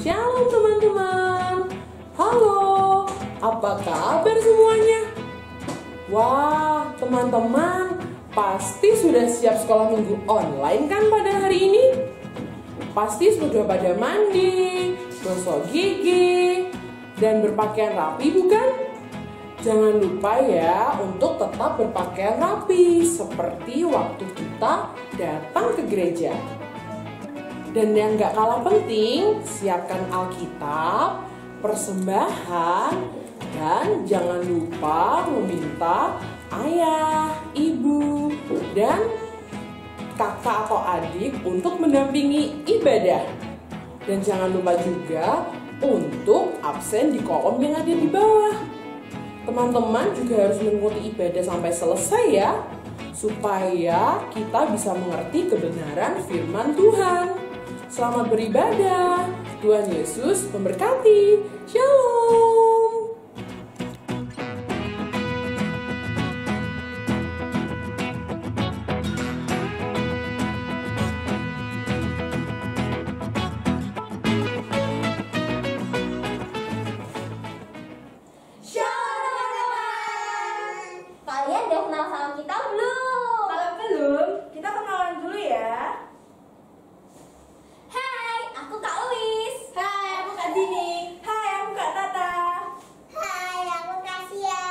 Shalom teman-teman. Halo, apa kabar semuanya? Wah, teman-teman, pasti sudah siap sekolah minggu online kan pada hari ini? Pasti sudah pada mandi, gosok gigi, dan berpakaian rapi bukan? Jangan lupa ya untuk tetap berpakaian rapi seperti waktu kita datang ke gereja. Dan yang gak kalah penting, siapkan Alkitab, persembahan, dan jangan lupa meminta ayah, ibu, dan kakak atau adik untuk mendampingi ibadah. Dan jangan lupa juga untuk absen di kolom yang ada di bawah. Teman-teman juga harus mengikuti ibadah sampai selesai ya, supaya kita bisa mengerti kebenaran firman Tuhan. Selamat beribadah. Tuhan Yesus memberkati. Shalom. Kalian udah kenal sama kita belum? Kalau belum, kita kenalan dulu ya. Hai, aku Kak Louis. Hai, aku Kak Dini. Hai, aku Kak Tata. Hai, aku Kasia.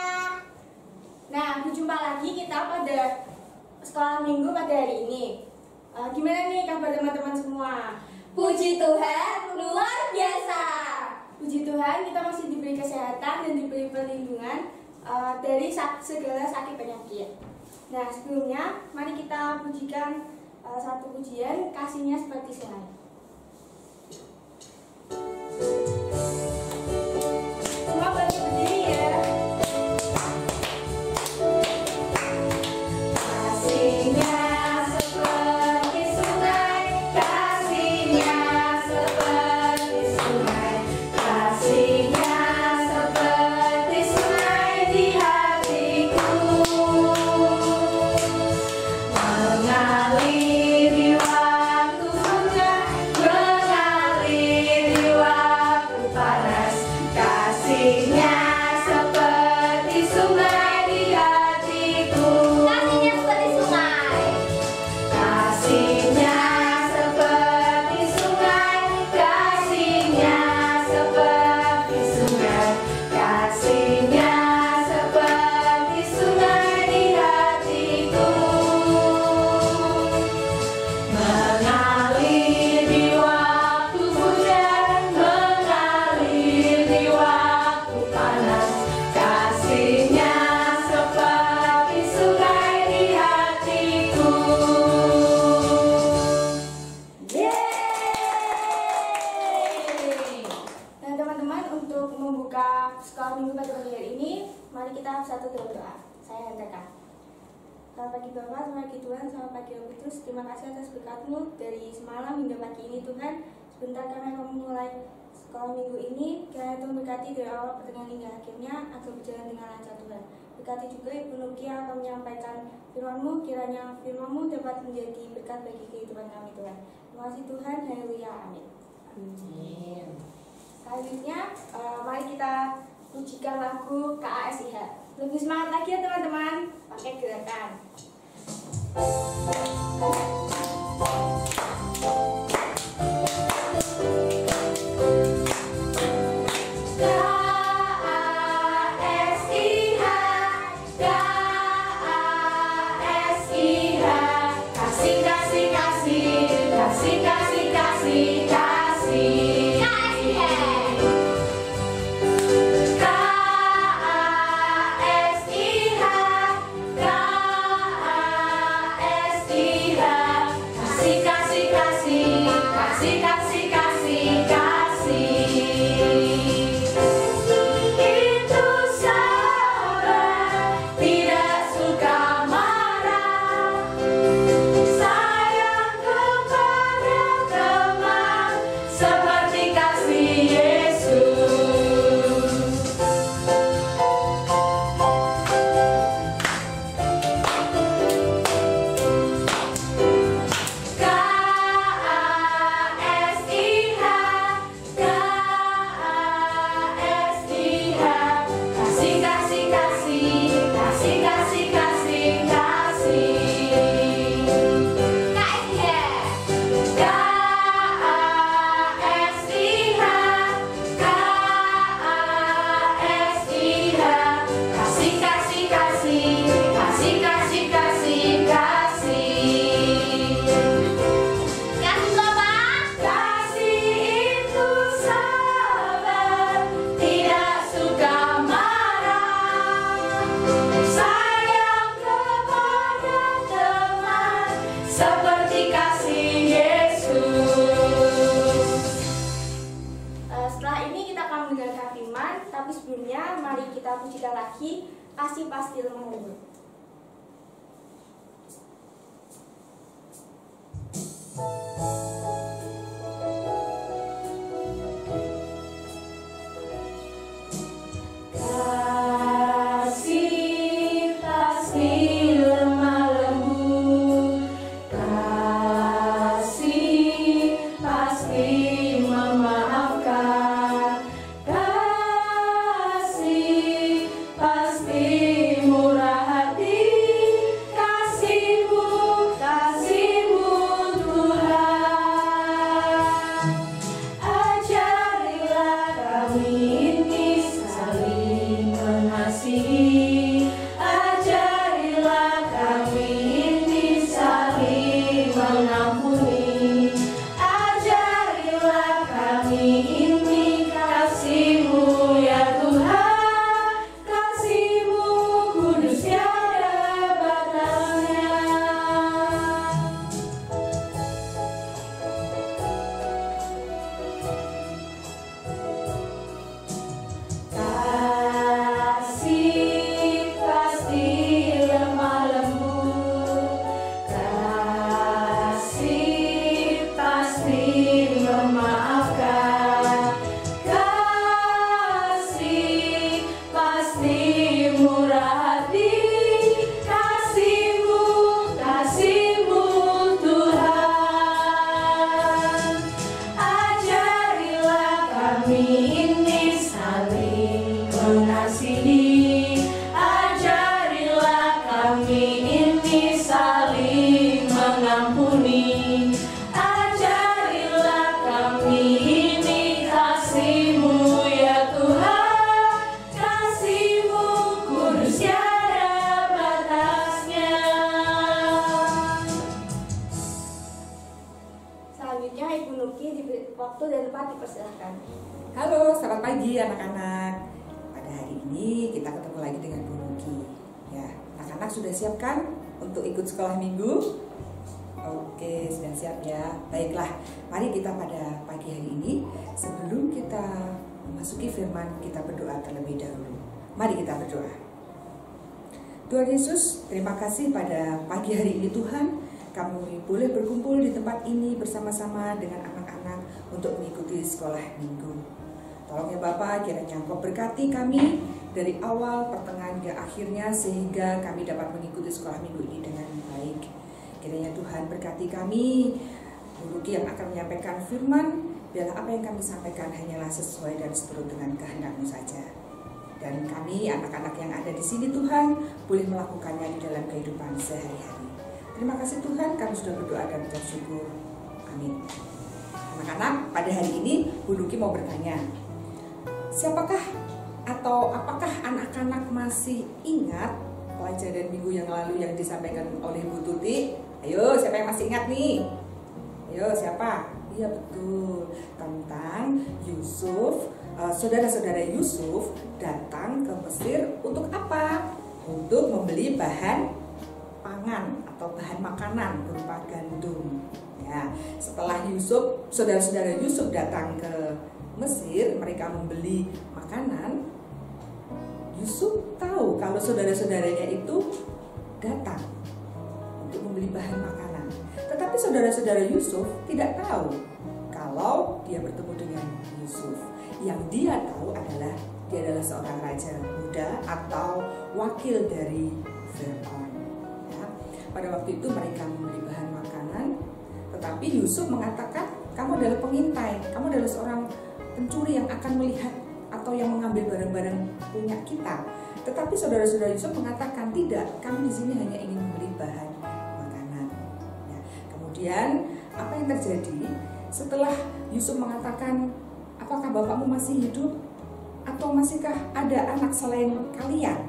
Nah, berjumpa lagi kita pada sekolah minggu pada hari ini. Gimana nih kabar teman-teman semua? Puji Tuhan, luar biasa. Puji Tuhan, kita masih diberi kesehatan dan diberi perlindungan dari segala sakit penyakit. Nah, sebelumnya mari kita pujikan satu pujian, kasihnya seperti sungai. Semua bagi berdiri ya. Kasihnya seperti sungai, kasihnya seperti sungai, kasihnya seperti sungai di hatiku, mengalir di waktu hujan, mengalir di waktu panas, kasihnya seperti sungai di hatiku. Kasihnya seperti sungai. Kasihnya seperti sungai, kasihnya seperti sungai, kasihnya seperti sungai di hatiku, mengalir di waktu hujan, mengalir di waktu panas, kasihnya seperti sungai di hatiku. Yeay! Nah teman-teman, untuk membuka sekolah minggu pada pagi hari ini, mari kita satu dalam doa. Saya Hendra. Selamat pagi Bapak, selamat pagi Tuhan, selamat pagi Roh Kudus. Terima kasih atas berkat-Mu dari semalam hingga pagi ini Tuhan. Sebentar kami akan memulai sekolah minggu ini. Kiranya Tuhan berkati dari awal pertengahan hingga akhirnya agar berjalan dengan lancar Tuhan. Berkati juga Ibu Nukia akan menyampaikan firman-Mu. Kiranya firman-Mu dapat menjadi berkat bagi kehidupan kami Tuhan. Terima kasih Tuhan. Haleluya. Amin. Amin. Selanjutnya, mari kita pujikan lagu KASIH. Lebih semangat lagi ya teman-teman. Pakai gerakan. KASIH, KASIH, kasih kasih kasih, kasih kasih kasih kasih. KASIH, KASIH. seperti kasih Yesus. Setelah ini kita akan mendengarkan firman, tapi sebelumnya mari kita pujikan lagi Kasih Pasti Lemah Lembut. Selanjutnya Ibu Nuki diberi waktu dan tempat dipersilakan. Halo, selamat pagi anak-anak. Pada hari ini kita ketemu lagi dengan Bu Nuki. Ya, anak-anak sudah siapkan untuk ikut sekolah minggu? Oke, sudah siap ya. Baiklah, mari kita pada pagi hari ini sebelum kita memasuki firman, kita berdoa terlebih dahulu. Mari kita berdoa. Tuhan Yesus, terima kasih pada pagi hari ini Tuhan. Kami boleh berkumpul di tempat ini bersama-sama dengan anak-anak untuk mengikuti sekolah minggu. Tolong ya Bapak, kiranya Engkau berkati kami dari awal, pertengahan, hingga akhirnya sehingga kami dapat mengikuti sekolah minggu ini dengan baik. Kiranya Tuhan berkati kami, guru yang akan menyampaikan firman, biarlah apa yang kami sampaikan hanyalah sesuai dan seturut dengan kehendak-Mu saja. Dan kami, anak-anak yang ada di sini Tuhan, boleh melakukannya di dalam kehidupan sehari-hari. Terima kasih Tuhan, kami sudah berdoa dan bersyukur. Amin. Anak-anak, pada hari ini Bu Nuki mau bertanya, siapakah atau apakah anak-anak masih ingat pelajaran minggu yang lalu yang disampaikan oleh Bu Tuti? Ayo, siapa yang masih ingat nih? Ayo, siapa? Iya betul, tentang Yusuf, saudara-saudara Yusuf datang ke Mesir untuk apa? Untuk membeli bahan pangan atau bahan makanan berupa gandum. Ya, setelah saudara-saudara Yusuf datang ke Mesir, mereka membeli makanan. Yusuf tahu kalau saudara-saudaranya itu datang untuk membeli bahan makanan. Tetapi saudara-saudara Yusuf tidak tahu kalau dia bertemu dengan Yusuf. Yang dia tahu adalah dia adalah seorang raja muda atau wakil dari Firaun. Pada waktu itu mereka membeli bahan makanan, tetapi Yusuf mengatakan, kamu adalah pengintai, kamu adalah seorang pencuri yang akan melihat atau yang mengambil barang-barang punya kita. Tetapi saudara-saudara Yusuf mengatakan, tidak, kami di sini hanya ingin membeli bahan makanan. Ya, kemudian apa yang terjadi setelah Yusuf mengatakan, apakah bapakmu masih hidup atau masihkah ada anak selain kalian?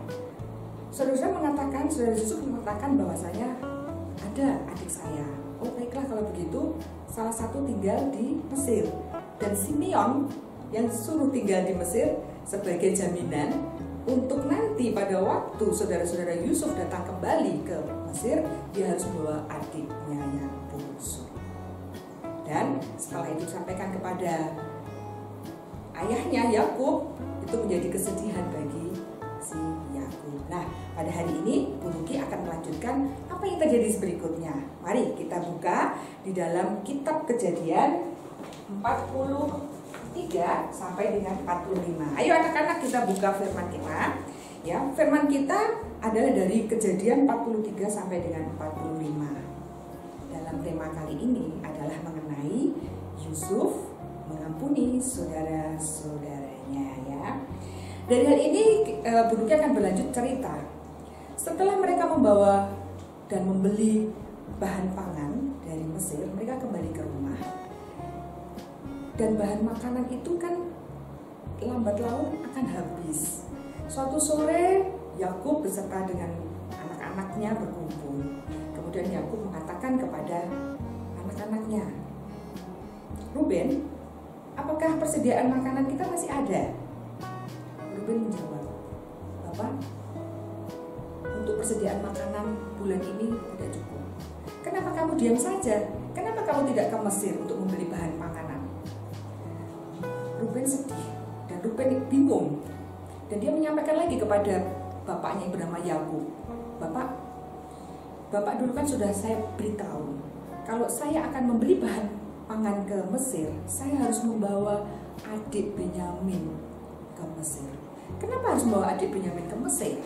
Saudara Yusuf mengatakan bahwasanya ada adik saya. Oh baiklah, kalau begitu salah satu tinggal di Mesir. Dan Simeon yang suruh tinggal di Mesir sebagai jaminan untuk nanti pada waktu saudara-saudara Yusuf datang kembali ke Mesir, dia harus membawa adiknya yang kepada ayahnya Yakub itu menjadi kesedihan bagi si Yakub. Nah, pada hari ini Bu Ruki akan melanjutkan apa yang terjadi berikutnya. Mari kita buka di dalam kitab Kejadian 43 sampai dengan 45. Ayo anak-anak, kita buka firman kita. Ya, firman kita adalah dari Kejadian 43 sampai dengan 45. Dalam tema kali ini adalah mengenai Yusuf mengampuni saudara-saudaranya, ya. Dari hal ini Bu Ruki akan berlanjut cerita. Setelah mereka membawa dan membeli bahan pangan dari Mesir, mereka kembali ke rumah. Dan bahan makanan itu kan lambat laun akan habis. Suatu sore Yakub beserta dengan anak-anaknya berkumpul. Kemudian Yakub mengatakan kepada anak-anaknya, "Ruben, apakah persediaan makanan kita masih ada?" Ruben menjawab, "Bapak, untuk persediaan makanan bulan ini tidak cukup. Kenapa kamu diam saja? Kenapa kamu tidak ke Mesir untuk membeli bahan makanan?" Ruben sedih dan Ruben bingung. Dan dia menyampaikan lagi kepada bapaknya yang bernama Yakub, Bapak dulu kan sudah saya beritahu, kalau saya akan membeli bahan pangan ke Mesir, saya harus membawa adik Benyamin ke Mesir. Kenapa harus membawa adik Benyamin ke Mesir?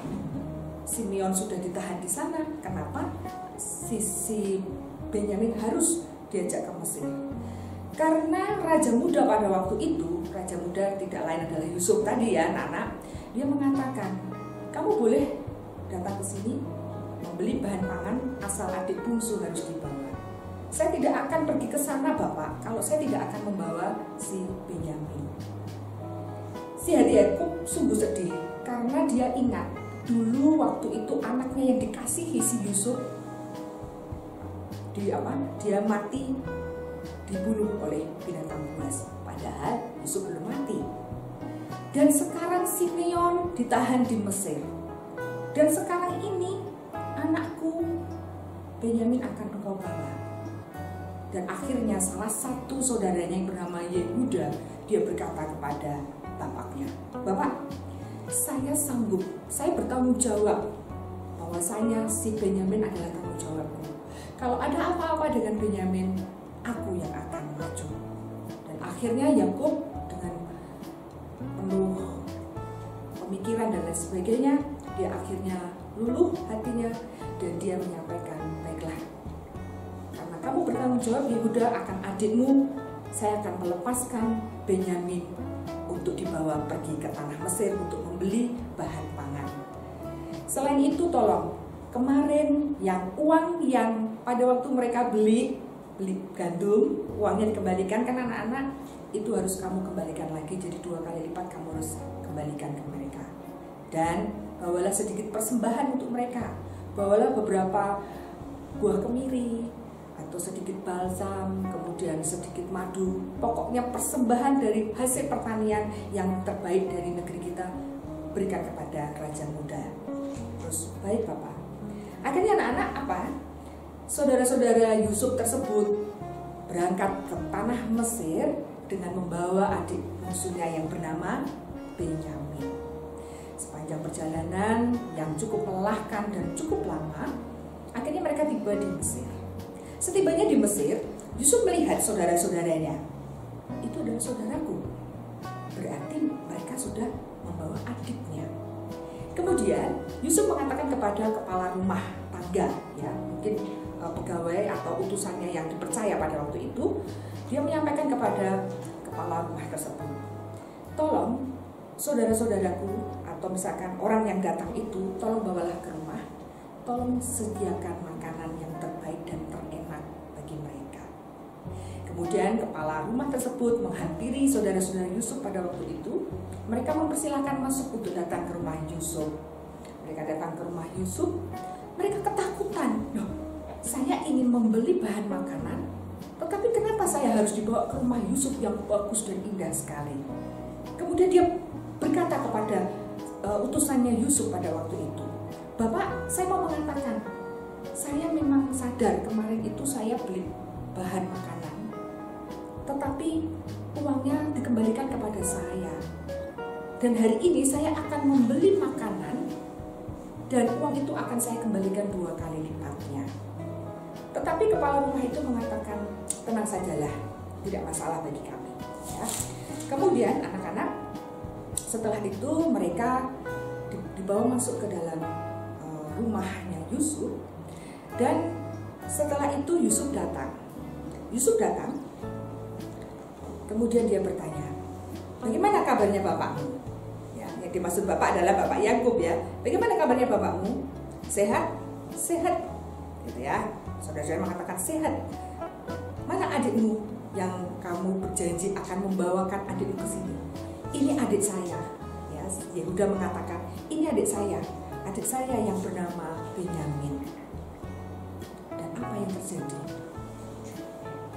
Simeon sudah ditahan di sana. Kenapa si Benyamin harus diajak ke Mesir? Karena raja muda pada waktu itu, raja muda tidak lain adalah Yusuf tadi ya anak-anak, dia mengatakan, "Kamu boleh datang ke sini membeli bahan pangan asal adik bungsu harus dibawa. Saya tidak akan pergi ke sana Bapak kalau saya tidak akan membawa si Benyamin." Si hati Yakub sungguh sedih karena dia ingat dulu waktu itu anaknya yang dikasihi si Yusuf dia mati, dibunuh oleh binatang buas, padahal Yusuf belum mati. Dan sekarang Simeon ditahan di Mesir. Dan sekarang ini anakku Benyamin akan engkau bawa. Dan akhirnya salah satu saudaranya yang bernama Yehuda, dia berkata kepada bapaknya, "Bapak, saya sanggup, saya bertanggung jawab bahwasanya si Benyamin adalah tanggung jawabku. Kalau ada apa-apa dengan Benyamin, aku yang akan maju." Dan akhirnya Yakub dengan penuh pemikiran dan lain sebagainya, dia akhirnya luluh hatinya dan dia menyampaikan, "Baiklah, karena kamu bertanggung jawab Yehuda akan adikmu, saya akan melepaskan Benyamin untuk dibawa pergi ke tanah Mesir untuk membeli bahan pangan. Selain itu tolong, kemarin uang yang pada waktu mereka beli gandum, uangnya dikembalikan kan anak-anak, itu harus kamu kembalikan lagi, jadi 2 kali lipat kamu harus kembalikan ke mereka. Dan bawalah sedikit persembahan untuk mereka, bawalah beberapa buah kemiri atau sedikit balsam, kemudian sedikit madu, pokoknya persembahan dari hasil pertanian yang terbaik dari negeri kita, berikan kepada raja muda." Terus, "Baik Bapak." Akhirnya anak-anak saudara-saudara Yusuf tersebut berangkat ke tanah Mesir dengan membawa adik bungsunya yang bernama Benyamin. Sepanjang perjalanan yang cukup melelahkan dan cukup lama, akhirnya mereka tiba di Mesir. Setibanya di Mesir, Yusuf melihat saudara-saudaranya. "Itu adalah saudaraku." Berarti mereka sudah membawa adiknya. Kemudian Yusuf mengatakan kepada kepala rumah tangga, ya mungkin pegawai atau utusannya yang dipercaya pada waktu itu, dia menyampaikan kepada kepala rumah tersebut, "Tolong saudara-saudaraku atau misalkan orang yang datang itu, tolong bawalah ke rumah, tolong sediakan makanan yang terbaik dan terenak bagi mereka." Kemudian kepala rumah tersebut menghampiri saudara-saudara Yusuf pada waktu itu. Mereka mempersilahkan masuk untuk datang ke rumah Yusuf. Mereka datang ke rumah Yusuf, mereka ketakutan. "Loh, saya ingin membeli bahan makanan, tetapi kenapa saya harus dibawa ke rumah Yusuf yang bagus dan indah sekali?" Kemudian dia berkata kepada utusannya Yusuf pada waktu itu, "Bapak, saya mau mengatakan, saya memang sadar kemarin itu saya beli bahan makanan, tetapi uangnya dikembalikan kepada saya. Dan hari ini saya akan membeli makanan dan uang itu akan saya kembalikan 2 kali lipatnya. Tetapi kepala rumah itu mengatakan, tenang sajalah, tidak masalah bagi kami. Ya. Kemudian anak-anak setelah itu mereka dibawa masuk ke dalam rumahnya Yusuf, dan setelah itu Yusuf datang. Kemudian dia bertanya, bagaimana kabarnya bapakmu? Ya, yang dimaksud bapak adalah Bapak Yakub ya. Bagaimana kabarnya bapakmu? Sehat? Sehat. Gitu ya. Saudara-saudara mengatakan sehat. Mana adikmu yang kamu berjanji akan membawakan adikmu ke sini? Ini adik saya. Ya, Yehuda mengatakan, ini adik saya yang bernama Benyamin. Dan apa yang terjadi?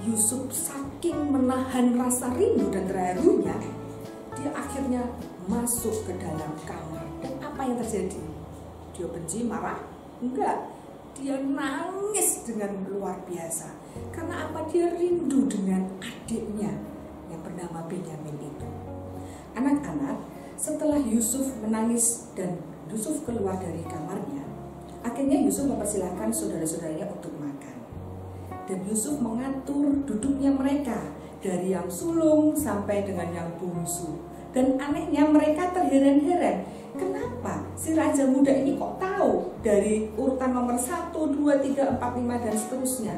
Yusuf saking menahan rasa rindu dan terharunya, dia akhirnya masuk ke dalam kamar. Dan apa yang terjadi? Dia benci, marah? Enggak. Dia nangis dengan luar biasa. Karena apa? Dia rindu dengan adiknya yang bernama Benyamin itu. Anak-anak, setelah Yusuf menangis dan Yusuf keluar dari kamarnya, akhirnya Yusuf mempersilahkan saudara-saudaranya untuk makan. Dan Yusuf mengatur duduknya mereka dari yang sulung sampai dengan yang bungsu. Dan anehnya mereka terheran-heran, kenapa si raja muda ini kok tahu dari urutan nomor 1, 2, 3, 4, 5 dan seterusnya.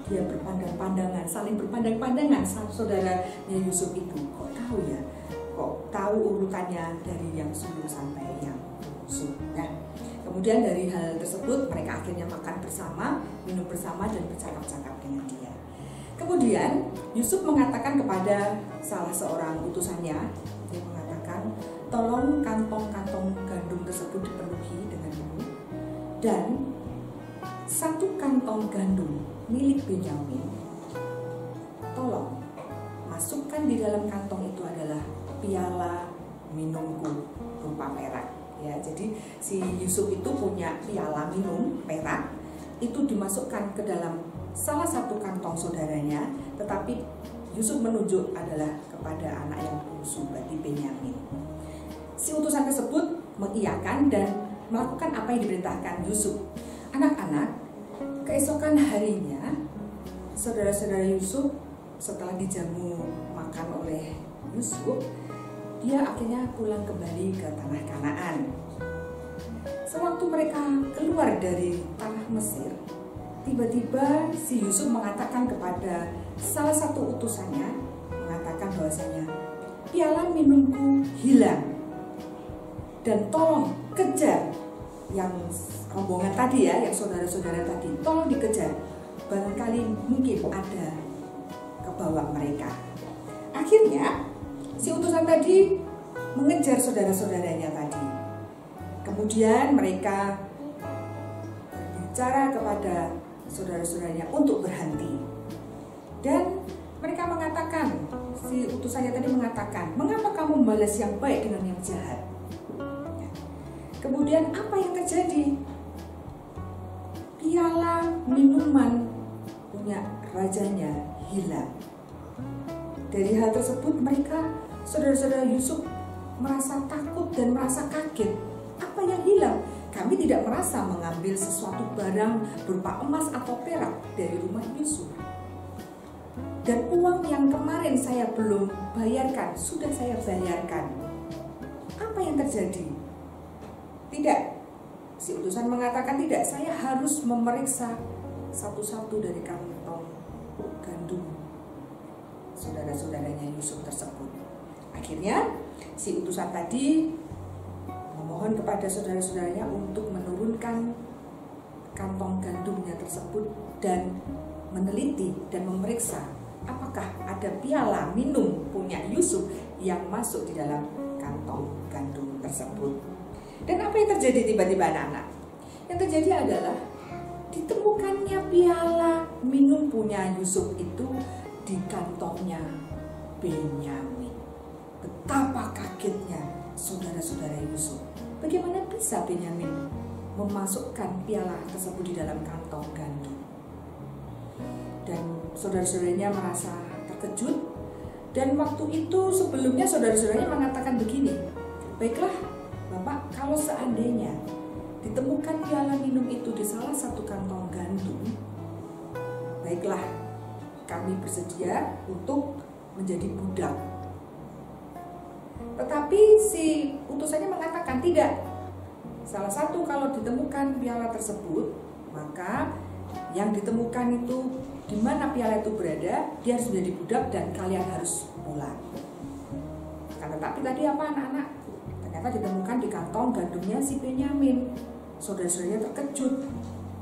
Dia berpandang-pandangan, saling berpandang-pandangan saudaranya Yusuf itu. Kok tahu ya? Kok tahu urutannya dari yang sulung sampai yang bungsu. Nah, kemudian dari hal tersebut mereka akhirnya makan bersama, minum bersama dan bercakap-cakap dengan dia. Kemudian Yusuf mengatakan kepada salah seorang utusannya, dia mengatakan, tolong kantong-kantong gandum tersebut dipenuhi dengan ini, dan 1 kantong gandum milik Benyamin, tolong masukkan di dalam kantong itu adalah piala minumku berupa perak. Ya, jadi si Yusuf itu punya piala minum perak, itu dimasukkan ke dalam salah satu kantong saudaranya, tetapi Yusuf menunjuk adalah kepada anak yang bungsu bagi Benyamin. Si utusan tersebut mengiyakan dan melakukan apa yang diperintahkan Yusuf. Anak-anak, keesokan harinya saudara-saudara Yusuf setelah dijamu makan oleh Yusuf, dia akhirnya pulang kembali ke tanah Kanaan. Sewaktu mereka keluar dari tanah Mesir, tiba-tiba si Yusuf mengatakan kepada salah satu utusannya, mengatakan bahwasanya piala minumku hilang, dan tolong kejar yang rombongan tadi ya, yang saudara-saudara tadi, tolong dikejar, barangkali mungkin ada kebawa mereka. Akhirnya si utusan tadi mengejar saudara-saudaranya tadi. Kemudian mereka berbicara kepada saudara-saudaranya untuk berhenti. Dan mereka mengatakan, si utusannya tadi mengatakan, mengapa kamu membalas yang baik dengan yang jahat? Kemudian apa yang terjadi? Piala minuman punya rajanya hilang. Dari hal tersebut mereka, saudara-saudara Yusuf, merasa takut dan merasa kaget. Apa yang hilang? Kami tidak merasa mengambil sesuatu barang berupa emas atau perak dari rumah Yusuf. Dan uang yang kemarin saya belum bayarkan, sudah saya bayarkan. Apa yang terjadi? Tidak. Si utusan mengatakan tidak, saya harus memeriksa satu-satu dari kantong gandum saudara-saudaranya Yusuf tersebut. Akhirnya si utusan tadi memohon kepada saudara-saudaranya untuk menurunkan kantong gandumnya tersebut dan meneliti dan memeriksa apakah ada piala minum punya Yusuf yang masuk di dalam kantong gandum tersebut. Dan apa yang terjadi tiba-tiba anak-anak? Yang terjadi adalah ditemukannya piala minum punya Yusuf itu di kantongnya Benyamin. Betapa kagetnya saudara-saudara Yusuf. Bagaimana bisa Benyamin memasukkan piala tersebut di dalam kantong gandum? Dan saudara-saudaranya merasa terkejut. Dan waktu itu sebelumnya saudara-saudaranya mengatakan begini, baiklah Bapak, kalau seandainya ditemukan piala minum itu di salah satu kantong gandum, baiklah, kami bersedia untuk menjadi budak. Tetapi si utusannya mengatakan tidak. Salah satu kalau ditemukan piala tersebut, maka yang ditemukan itu di mana piala itu berada, dia harus menjadi budak dan kalian harus pulang. Akan tetapi tadi apa anak-anak? Ternyata ditemukan di kantong gandumnya si Benyamin. Saudara-saudaranya terkejut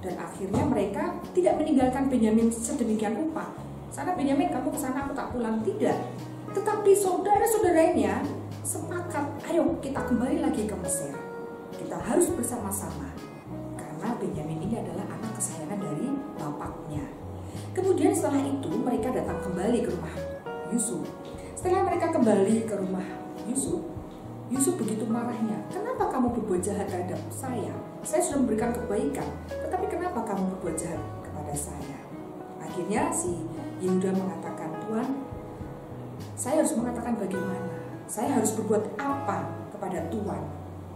dan akhirnya mereka tidak meninggalkan Benyamin sedemikian rupa. Sana Benyamin, kamu ke sana, aku tak pulang. Tidak. Tetapi saudara-saudaranya sepakat, ayo kita kembali lagi ke Mesir. Kita harus bersama-sama. Karena Benyamin ini adalah anak kesayangan dari bapaknya. Kemudian setelah itu mereka datang kembali ke rumah Yusuf. Setelah mereka kembali ke rumah Yusuf, Yusuf begitu marahnya. Kenapa kamu berbuat jahat terhadap saya? Saya sudah memberikan kebaikan, tetapi kenapa kamu berbuat jahat kepada saya? Akhirnya si Yehuda mengatakan, Tuhan, saya harus mengatakan bagaimana? Saya harus berbuat apa kepada Tuhan?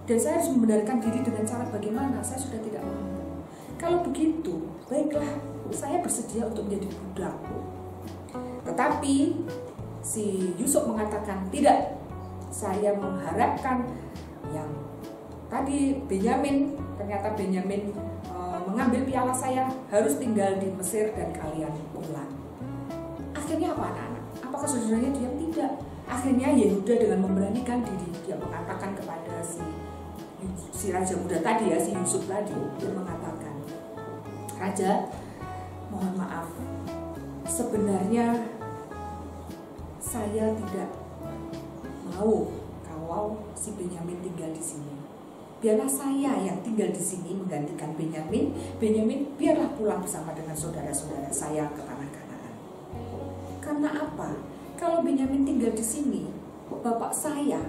Dan saya harus membenarkan diri dengan cara bagaimana? Saya sudah tidak mampu. Kalau begitu, baiklah, saya bersedia untuk menjadi budak. Tetapi si Yusuf mengatakan, tidak. Saya mengharapkan yang tadi Benyamin, ternyata Benyamin mengambil piala saya, harus tinggal di Mesir dan kalian pulang. Akhirnya apa anak-anak? Apakah saudaranya diam? Tidak. Akhirnya Yehuda dengan memberanikan diri, dia mengatakan kepada si raja muda tadi ya, si Yusuf tadi, dia mengatakan, Raja, mohon maaf, sebenarnya saya tidak mau kalau si Benyamin tinggal di sini. Biarlah saya yang tinggal di sini menggantikan Benyamin. Benyamin biarlah pulang bersama dengan saudara-saudara saya ke tanah Kanaan. Karena apa? Kalau Benyamin tinggal di sini, bapak saya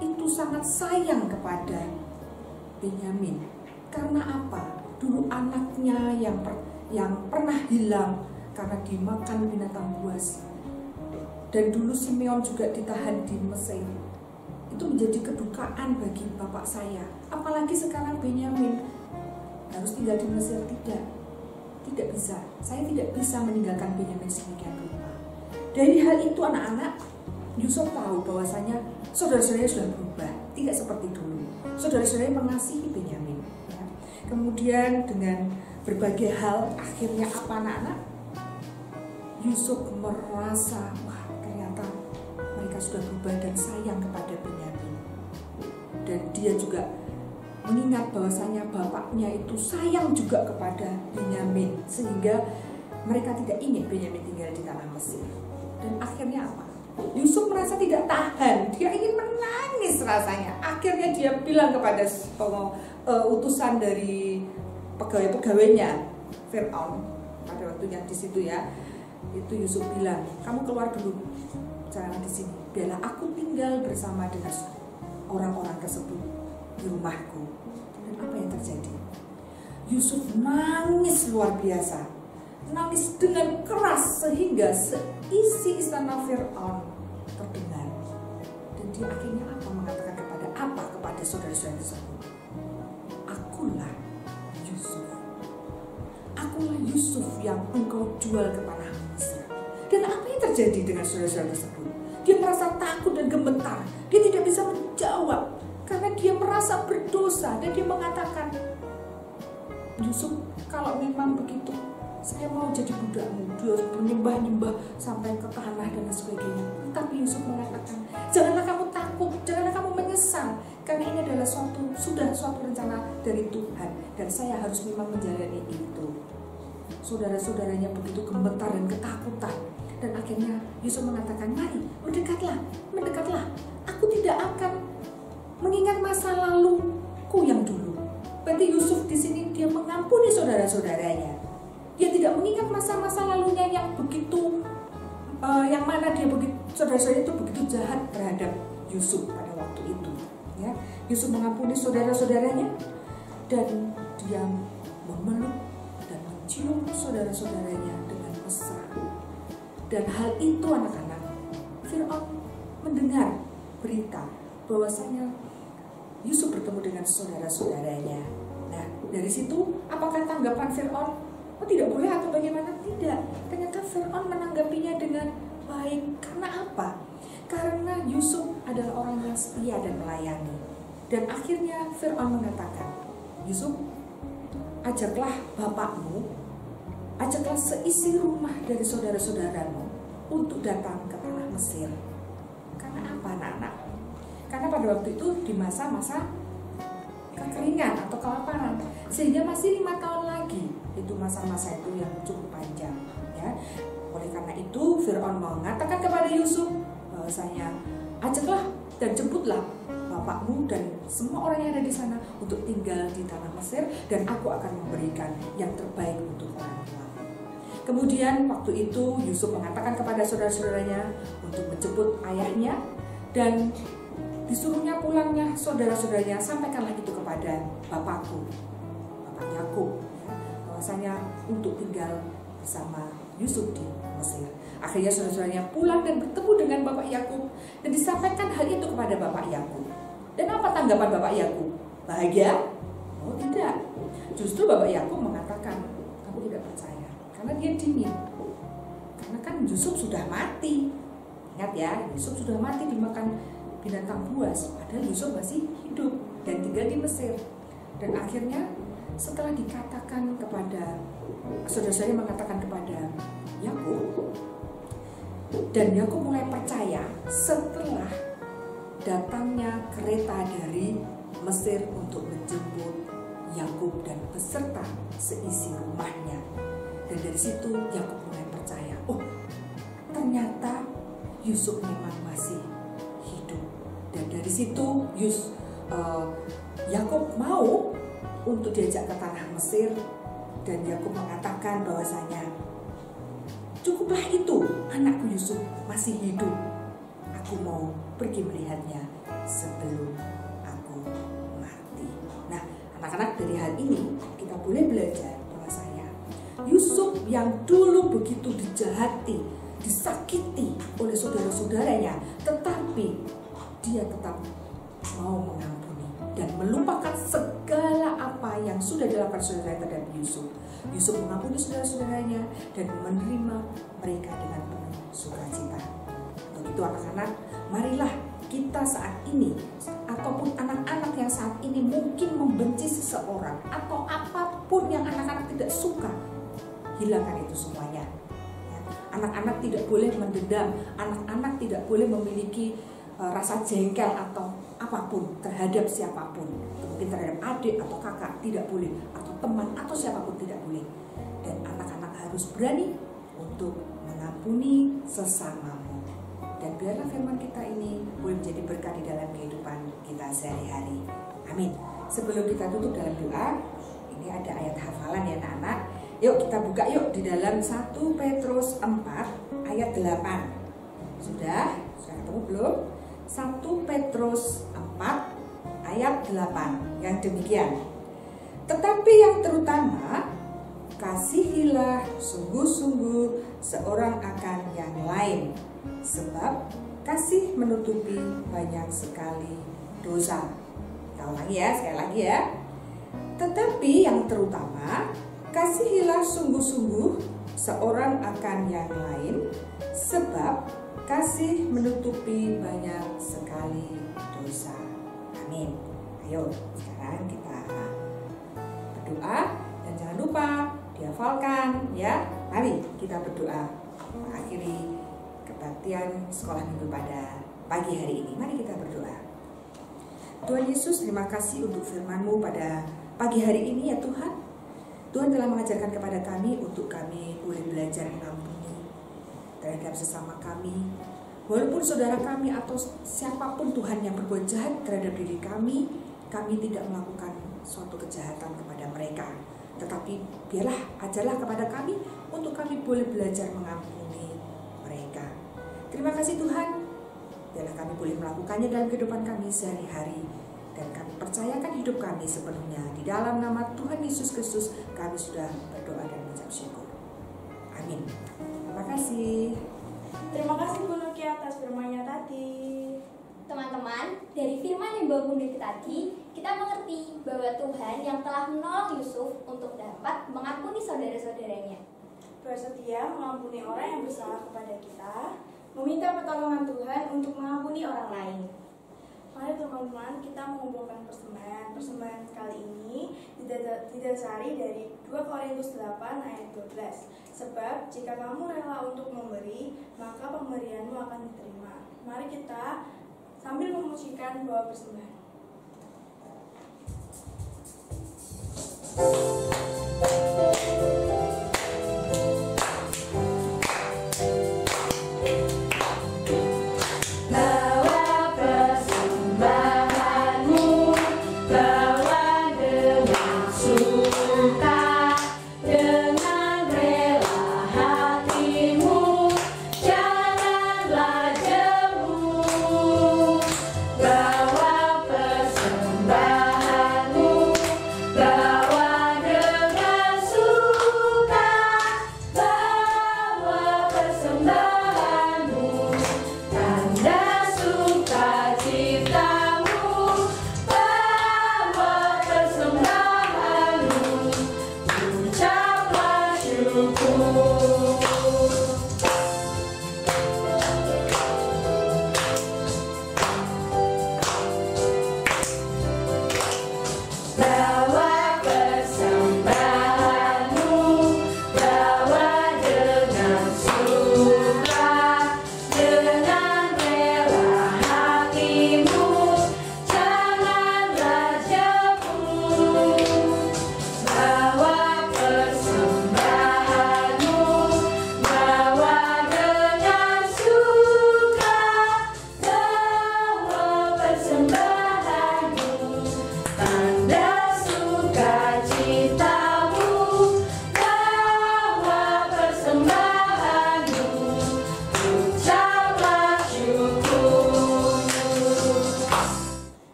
itu sangat sayang kepada Benyamin. Karena apa? Dulu anaknya yang pernah hilang karena dimakan binatang buas. Dan dulu Simeon juga ditahan di Mesir. Itu menjadi kedukaan bagi bapak saya. Apalagi sekarang Benyamin harus tinggal di Mesir. Tidak bisa. Saya tidak bisa meninggalkan Benyamin sedemikian rupa. Dari hal itu anak-anak, Yusuf tahu bahwasanya saudara-saudaranya sudah berubah. Tidak seperti dulu. Saudara-saudaranya mengasihi Benyamin. Ya. Kemudian dengan berbagai hal, akhirnya apa anak-anak? Yusuf merasa, wah, ternyata mereka sudah berubah dan sayang kepada Benyamin. Dan dia juga mengingat bahwasanya bapaknya itu sayang juga kepada Benyamin, sehingga mereka tidak ingin Benyamin tinggal di tanah Mesir. Dan akhirnya apa? Yusuf merasa tidak tahan, dia ingin menangis rasanya. Akhirnya dia bilang kepada utusan dari pegawai-pegawainya Fir'aun pada waktunya di situ ya. Itu Yusuf bilang, kamu keluar dulu, jangan di sini. Biarlah aku tinggal bersama dengan orang-orang tersebut di rumahku. Dan apa yang terjadi? Yusuf nangis luar biasa, nangis dengan keras sehingga seisi istana Fir'aun terdengar. Dan dia akhirnya apa mengatakan kepada saudara-saudara tersebut? Akulah Yusuf. Akulah Yusuf yang engkau jual ke tanah Mesir. Dan apa yang terjadi dengan saudara-saudara tersebut? Dia merasa takut dan gemetar. Dia tidak bisa menjawab karena dia merasa berdosa. Dan dia mengatakan, Yusuf, kalau memang begitu, saya mau jadi budakmu. Dia menyembah-nyembah sampai ke tanah dan sebagainya. Tapi Yusuf mengatakan, janganlah kamu takut, janganlah kamu menyesal, karena ini adalah sudah suatu rencana dari Tuhan, dan saya harus memang menjalani itu. Saudara-saudaranya begitu gemetar dan ketakutan. Dan akhirnya Yusuf mengatakan, mari mendekatlah. Aku tidak akan mengingat masa laluku yang dulu. Berarti Yusuf di sini dia mengampuni saudara-saudaranya. Dia tidak mengingat masa-masa lalunya yang begitu, yang mana saudara-saudaranya itu begitu jahat terhadap Yusuf pada waktu itu. Ya, Yusuf mengampuni saudara-saudaranya dan dia memeluk dan mencium saudara-saudaranya dengan mesra. Dan hal itu anak-anak, Fir'aun mendengar berita bahwasanya Yusuf bertemu dengan saudara-saudaranya. Nah, dari situ apakah tanggapan Fir'aun? Oh, tidak boleh atau bagaimana? Tidak. Ternyata Fir'aun menanggapinya dengan baik. Karena apa? Karena Yusuf adalah orang yang setia dan melayani. Dan akhirnya Fir'aun mengatakan, Yusuf, ajaklah bapakmu, ajaklah seisi rumah dari saudara-saudaramu untuk datang ke tanah Mesir. Karena apa, anak-anak? Karena pada waktu itu di masa-masa kekeringan atau kelaparan, sehingga masih 5 tahun lagi. Itu masa-masa itu yang cukup panjang, ya. Oleh karena itu Fir'aun mengatakan kepada Yusuf bahwasanya, ajaklah dan jemputlah bapakmu dan semua orang yang ada di sana untuk tinggal di tanah Mesir, dan aku akan memberikan yang terbaik untuk orang tua. Kemudian waktu itu Yusuf mengatakan kepada saudara-saudaranya untuk menjemput ayahnya, dan disuruhnya pulangnya saudara-saudaranya, sampaikanlah itu kepada bapakku, Bapak Yakub, bahwasanya untuk tinggal bersama Yusuf di Mesir. Akhirnya saudara-saudaranya pulang dan bertemu dengan Bapak Yakub, dan disampaikan hal itu kepada Bapak Yakub. Dan apa tanggapan Bapak Yakub? Bahagia? Oh tidak. Justru Bapak Yakub mengatakan, kamu tidak percaya, karena dia dingin. Karena kan Yusuf sudah mati. Ingat ya, Yusuf sudah mati dimakan binatang buas, padahal Yusuf masih hidup dan tinggal di Mesir. Dan akhirnya setelah dikatakan kepada saudara-saudara mengatakan kepada Yakub, dan Yakub mulai percaya setelah datangnya kereta dari Mesir untuk menjemput Yakub dan beserta seisi rumahnya. Dan dari situ Yakub mulai percaya, oh ternyata Yusuf memang masih hidup. Dan dari situ Yakub mau untuk diajak ke tanah Mesir, dan Yakub mengatakan bahwasanya, cukuplah itu, anakku Yusuf masih hidup. Aku mau pergi melihatnya sebelum aku mati. Nah, anak-anak, dari hal ini kita boleh belajar bahwasanya Yusuf yang dulu begitu dijahati, disakiti oleh saudara-saudaranya, tetapi dia tetap mau mengampuni dan melupakan segala apa yang sudah dilakukan saudara terhadap Yusuf. Yusuf mengampuni saudara-saudaranya dan menerima mereka dengan penuh sukacita. Untuk itu anak-anak, marilah kita saat ini, ataupun anak-anak yang saat ini mungkin membenci seseorang atau apapun yang anak-anak tidak suka, hilangkan itu semuanya. Anak-anak tidak boleh mendendam, anak-anak tidak boleh memiliki rasa jengkel atau apapun terhadap siapapun. Mungkin terhadap adik atau kakak, tidak boleh, atau teman atau siapapun tidak boleh. Dan anak-anak harus berani untuk mengampuni sesamamu. Dan biarlah firman kita ini boleh menjadi berkat di dalam kehidupan kita sehari-hari. Amin. Sebelum kita tutup dalam doa, ini ada ayat hafalan ya anak-anak. Yuk kita buka yuk di dalam 1 Petrus 4 ayat 8. Sudah ketemu belum? 1 Petrus 4 ayat 8 yang demikian. Tetapi yang terutama, kasihilah sungguh-sungguh seorang akan yang lain, sebab kasih menutupi banyak sekali dosa. Kita ulangi ya, sekali lagi ya. Tetapi yang terutama, kasihilah sungguh-sungguh seorang akan yang lain, sebab kasih menutupi banyak sekali dosa. Amin. Ayo, sekarang kita berdoa, dan jangan lupa dihafalkan ya. Mari kita berdoa mengakhiri kebaktian sekolah minggu pada pagi hari ini. Mari kita berdoa. Tuhan Yesus, terima kasih untuk firman-Mu pada pagi hari ini ya Tuhan. Tuhan telah mengajarkan kepada kami untuk kami boleh belajar mengampuni terhadap sesama kami. Walaupun saudara kami atau siapapun Tuhan yang berbuat jahat terhadap diri kami tidak melakukan suatu kejahatan kepada mereka. Tetapi biarlah ajarlah kepada kami untuk kami boleh belajar mengampuni mereka. Terima kasih Tuhan. Biarlah kami boleh melakukannya dalam kehidupan kami sehari-hari. Dan kami percayakan hidup kami sepenuhnya. Di dalam nama Tuhan Yesus Kristus kami sudah berdoa dan mengucap syukur. Amin. Terima kasih. Terima kasih Bu Nuki atas firman-Nya tadi. Teman-teman, dari firman yang Bapak Bunda tadi, kita mengerti bahwa Tuhan yang telah menolong Yusuf untuk dapat mengampuni saudara-saudaranya. Bersedia mengampuni orang yang bersalah kepada kita, meminta pertolongan Tuhan untuk mengampuni orang lain. Mari teman-teman, kita mengumpulkan persembahan. Persembahan kali ini didasari dari 2 Korintus 8 ayat 12. Sebab jika kamu rela untuk memberi, maka pemberianmu akan diterima. Mari kita sambil memujikan bawa persembahan.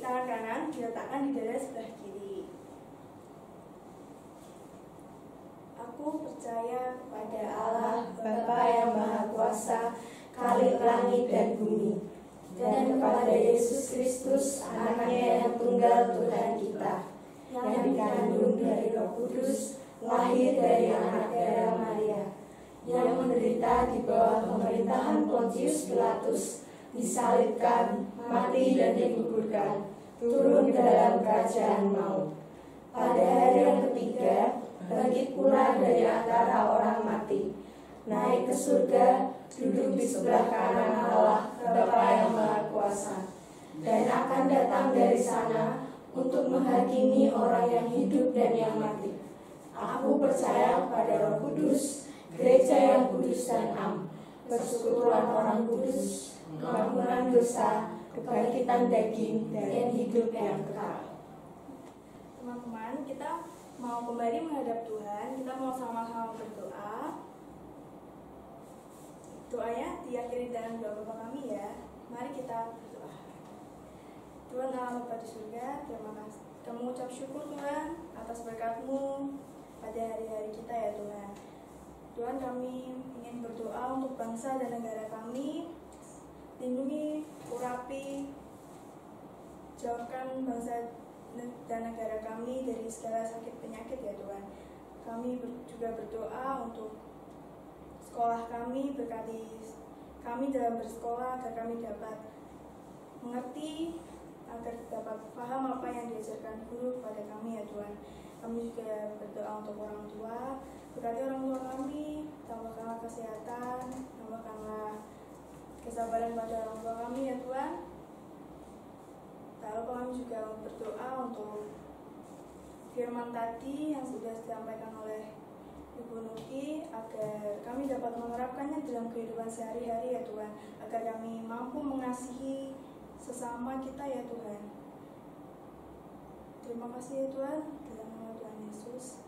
Tangan kanan diletakkan di dada sebelah kiri. Aku percaya kepada Allah, Bapa yang Maha Kuasa, Khalik langit dan bumi, dan kepada Yesus Kristus, Anaknya yang tunggal Tuhan kita, yang dikandung dari Roh Kudus, lahir dari anak darah Maria, yang menderita di bawah pemerintahan Pontius Pilatus, disalibkan, mati dan dikuburkan, turun ke dalam kerajaan maut. Pada hari yang ketiga, bangkit pula dari antara orang mati, naik ke surga, duduk di sebelah kanan Allah, Bapa yang Maha Kuasa, dan akan datang dari sana untuk menghakimi orang yang hidup dan yang mati. Aku percaya pada Roh Kudus, gereja yang kudus dan am, persekutuan orang kudus, pengampunan dosa, kebangkitan daging, dan hidup yang kekal. Teman-teman, kita mau kembali menghadap Tuhan. Kita mau sama-sama berdoa. Doanya diakhiri dengan doa Bapa kami ya. Mari kita berdoa. Tuhan Allah Bapa di surga, terima kasih. Kami mengucap syukur Tuhan atas berkat-Mu pada hari-hari kita ya Tuhan. Tuhan, kami ingin berdoa untuk bangsa dan negara kami. Lindungi, urapi, jauhkan bangsa dan negara kami dari segala sakit penyakit ya Tuhan. Kami juga berdoa untuk sekolah kami, berkati kami dalam bersekolah agar kami dapat mengerti, agar dapat paham apa yang diajarkan guru kepada kami ya Tuhan. Kami juga berdoa untuk orang tua, berkati orang tua kami, tambahkanlah kesehatan, tambahkanlah kesabaran pada orang tua kami ya Tuhan. Lalu kami juga berdoa untuk firman tadi yang sudah disampaikan oleh Ibu Nuki, agar kami dapat menerapkannya dalam kehidupan sehari-hari ya Tuhan, agar kami mampu mengasihi sesama kita ya Tuhan. Terima kasih ya Tuhan, dalam nama Tuhan Yesus.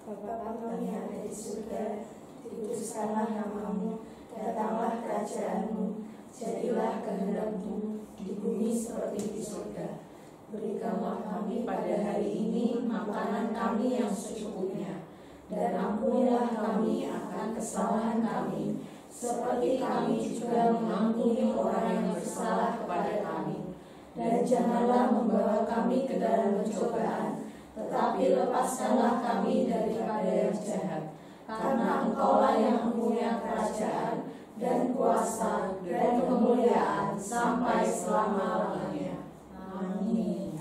Bapa kami yang ada di surga, dikuduskanlah nama-Mu, datanglah kerajaan-Mu, jadilah kehendak-Mu di bumi seperti di surga. Berikanlah kami pada hari ini makanan kami yang secukupnya, dan ampunilah kami akan kesalahan kami, seperti kami juga mengampuni orang yang bersalah kepada kami. Dan janganlah membawa kami ke dalam pencobaan, tetapi lepaskanlah kami daripada yang jahat. Karena Engkaulah yang mempunyai kerajaan, dan kuasa, dan kemuliaan, sampai selama-lamanya. Amin.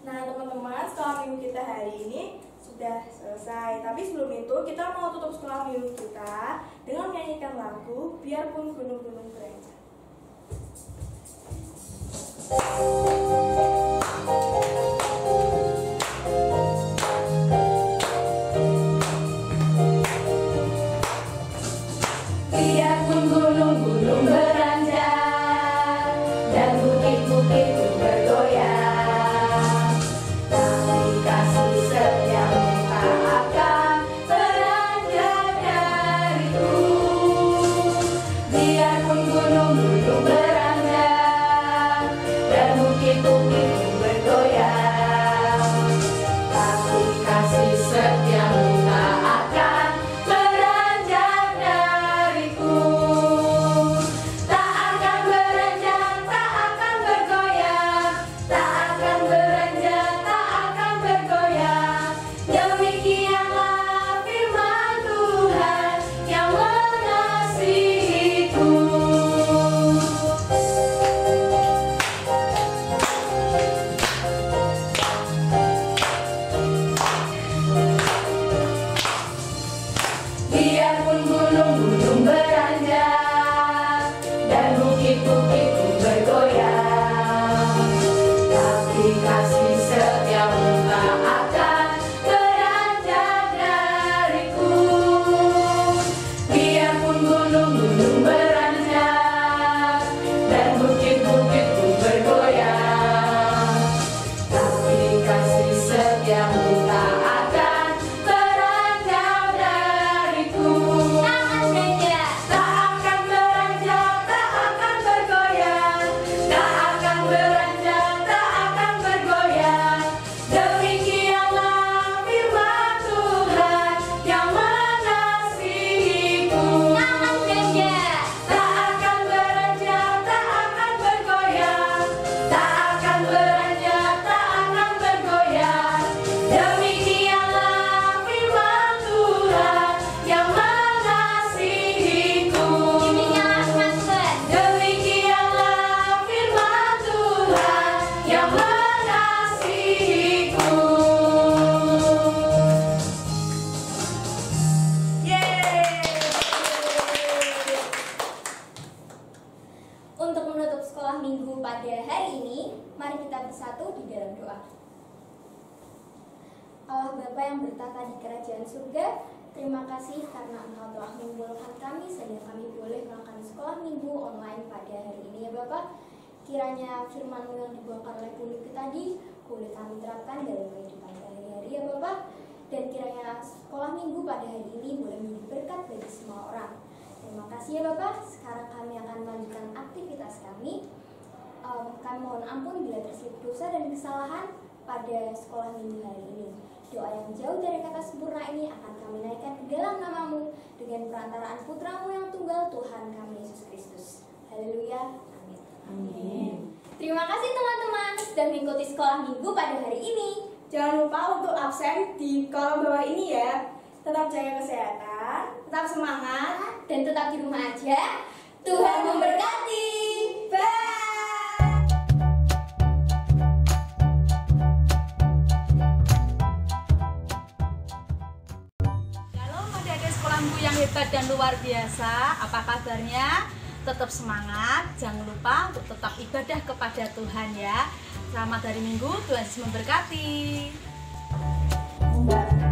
Nah teman-teman, sekolah minggu kita hari ini sudah selesai. Tapi sebelum itu kita mau tutup sekolah minggu kita dengan menyanyikan lagu Biarpun Gunung-Gunung Beranjak. Biarpun gunung-gunung beranjak dan bukit-bukit pun bergoyang, tapi kasih setiamu tak akan beranjak dariku. Biarpun gunung-gunung beranjak dan bukit-bukit pun bergoyang, tapi kasih setiamu tak akan beranjak dariku. Tak akan beranjak, tak akan bergoyang, tak akan beranjak, tak akan bergoyang. Demikianlah firman Tuhan yang mengasihiku. Biarpun gunung-gunung beranjak dan bukit-bukit pun bergoyang, tapi kasih setiamu tak akan beranjak dariku. Biarpun gunung-gunung beranjak dan bukit-bukit pun bergoyang, tapi kasih setiamu tak akan beranjak dariku. Tak akan beranjak, tak akan bergoyang, tak akan beranjak, tak akan bergoyang. Demikianlah firman Tuhan yang mengasihiku. Tak akan beranjak, tak akan bergoyang, tak akan beranjak, tak akan bergoyang. Demikianlah firman Tuhan yang mengasihiku. Demikianlah firman Tuhan yang mengasihiku. Untuk menutup sekolah minggu pada hari ini, mari kita bersatu di dalam doa. Allah Bapa yang bertata di kerajaan surga, terima kasih karena Engkau telah membolehkan kami sehingga kami boleh melakukan sekolah minggu online pada hari ini ya Bapak. Kiranya firman-Mu yang dibawakan oleh Bu Niki tadi boleh kami terapkan dalam kehidupan sehari-hari ya Bapak. Dan kiranya sekolah minggu pada hari ini boleh menjadi berkat bagi semua orang. Terima kasih ya Bapak. Sekarang kami akan melanjutkan aktivitas kami. Kami mohon ampun bila terselip dosa dan kesalahan pada sekolah minggu hari ini. Doa yang jauh dari kata sempurna ini akan kami naikkan ke dalam nama-Mu dengan perantaraan Putra-Mu yang tunggal, Tuhan kami Yesus Kristus. Haleluya. Amin. Amin. Terima kasih teman-teman sudah mengikuti sekolah minggu pada hari ini. Jangan lupa untuk absen di kolom bawah ini ya. Tetap jaga kesehatan, tetap semangat, Dan tetap di rumah aja. Tuhan memberkati. bye. Shalom adik-adik sekolah minggu yang hebat dan luar biasa. Apa kabarnya? Tetap semangat, jangan lupa untuk tetap ibadah kepada Tuhan ya. Selamat hari Minggu, Tuhan Yesus memberkati. Mbak